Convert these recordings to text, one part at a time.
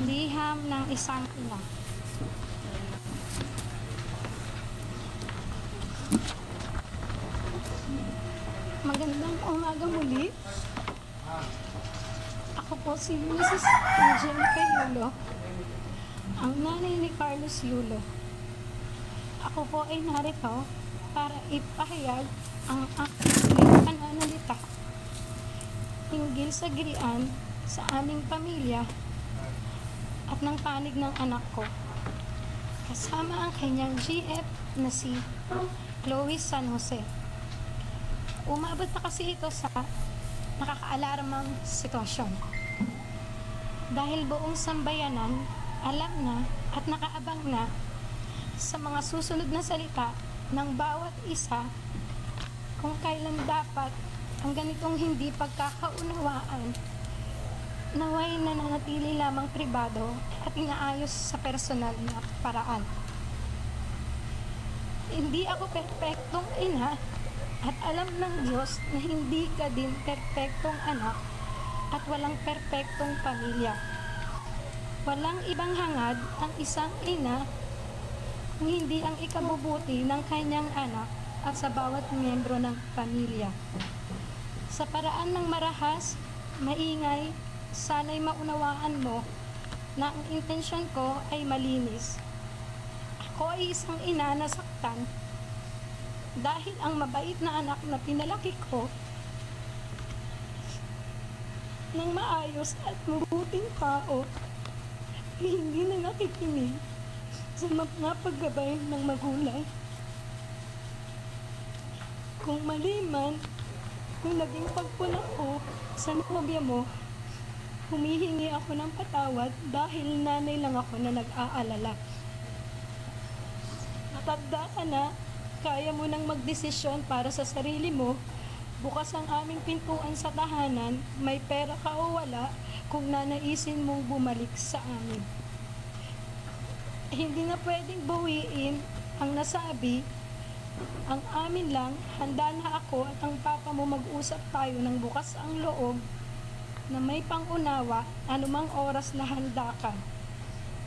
Liham ng isang ina. Magandang umaga muli. Ako po si Mrs. Angelica Yulo, ang nanay ni Carlos Yulo. Ako po ay narito para ipahayag ang aking pananalita hinggil sa gilian sa aming pamilya at ng panig ng anak ko, kasama ang kanyang GF na si Chloe San Jose. Umabot na kasi ito sa nakakaalarmang sitwasyon. Dahil buong sambayanan alam na at nakaabang na sa mga susunod na salita ng bawat isa kung kailan dapat ang ganitong hindi pagkakaunawaan naway nananatili lamang pribado at inaayos sa personal na paraan. Hindi ako perpektong ina at alam ng Diyos na hindi ka din perpektong anak at walang perpektong pamilya. Walang ibang hangad ang isang ina kung hindi ang ikabubuti ng kanyang anak at sa bawat miyembro ng pamilya. Sa paraan ng marahas, maingay, sana'y maunawaan mo na ang intensyon ko ay malinis. Ako ay isang ina na saktan dahil ang mabait na anak na pinalaki ko ng maayos at mabuting tao ay hindi na nakikinig sa mga paggabay ng magulang. Kung mali man yung naging pagpuna ko sa nobya mo, humihingi ako ng patawad dahil nanay lang ako na nag-aalala. Matanda ka na, kaya mo nang magdesisyon para sa sarili mo. Bukas ang aming pintuan sa tahanan, may pera ka o wala, kung nanaisin mong bumalik sa amin. Hindi na pwedeng bawiin ang nasabi. Ang amin lang, handa na ako at ang papa mo mag-usap tayo ng bukas ang loob na may pangunawa anumang oras na handa ka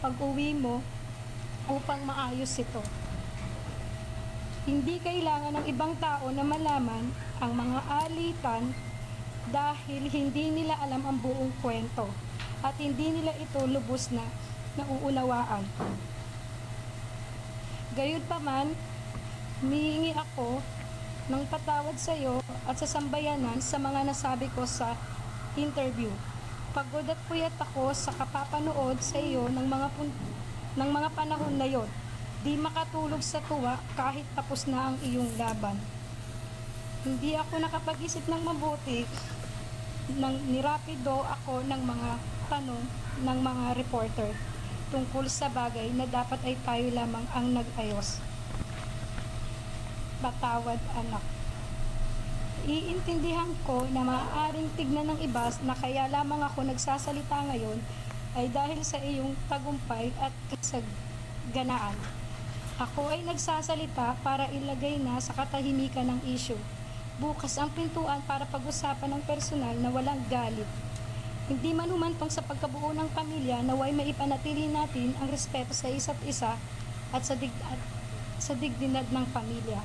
pag-uwi mo upang maayos ito. Hindi kailangan ng ibang tao na malaman ang mga alitan dahil hindi nila alam ang buong kwento at hindi nila ito lubos na nauunawaan. Gayunpaman, humihingi ako ng patawad sa iyo at sa sambayanan sa mga nasabi ko sa interview. Pagod at puyat ako sa kapapanood sa iyo ng mga panahon na yon. Di makatulog sa tuwa kahit tapos na ang iyong laban. Hindi ako nakapag-isip ng mabuti nang nirapido ako ng mga tanong ng mga reporter tungkol sa bagay na dapat ay tayo lamang ang nag-ayos. Patawad, anak. Iintindihan ko na maaaring tignan ng iba na kaya lamang ako nagsasalita ngayon ay dahil sa iyong tagumpay at kasaganaan. Ako ay nagsasalita para ilagay na sa katahimikan ng issue. Bukas ang pintuan para pag-usapan ng personal na walang galit. Hindi man humantong sa pagkabuo ng pamilya naway maipanatili natin ang respeto sa isa't isa at sa dignidad ng pamilya.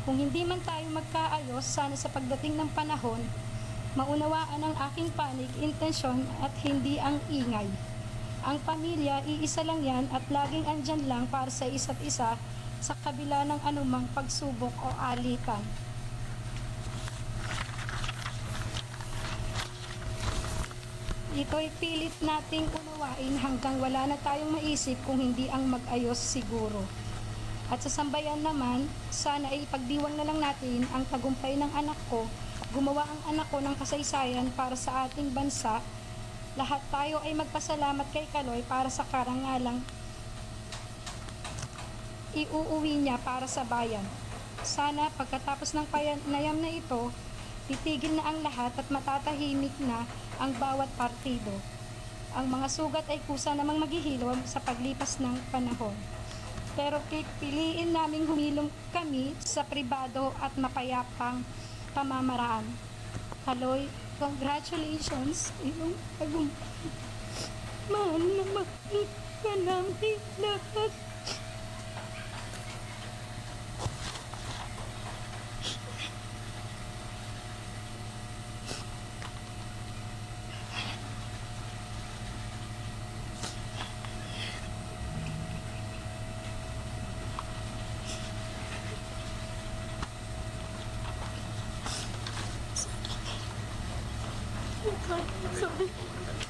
Kung hindi man tayo magkaayos, sana sa pagdating ng panahon, maunawaan ang aking panig, intensyon at hindi ang ingay. Ang pamilya, iisa lang yan at laging andyan lang para sa isa't isa sa kabila ng anumang pagsubok o alitan. Ito'y pilit nating unawain hanggang wala na tayong maisip kung hindi ang mag-ayos siguro. At sa sambayan naman, sana ay ipagdiwang na lang natin ang tagumpay ng anak ko. Gumawa ang anak ko ng kasaysayan para sa ating bansa. Lahat tayo ay magpasalamat kay Kaloy para sa karangalang iuuwi niya para sa bayan. Sana pagkatapos ng panayam na ito, titigil na ang lahat at matatahimik na ang bawat partido. Ang mga sugat ay kusa namang maghihilom sa paglipas ng panahon. Pero pipiliin naming humilom kami sa pribado at mapayapang pamamaraan. Kaloy, congratulations, iyong tagumpay. mahal na mahal ka namin lahat. Sorry.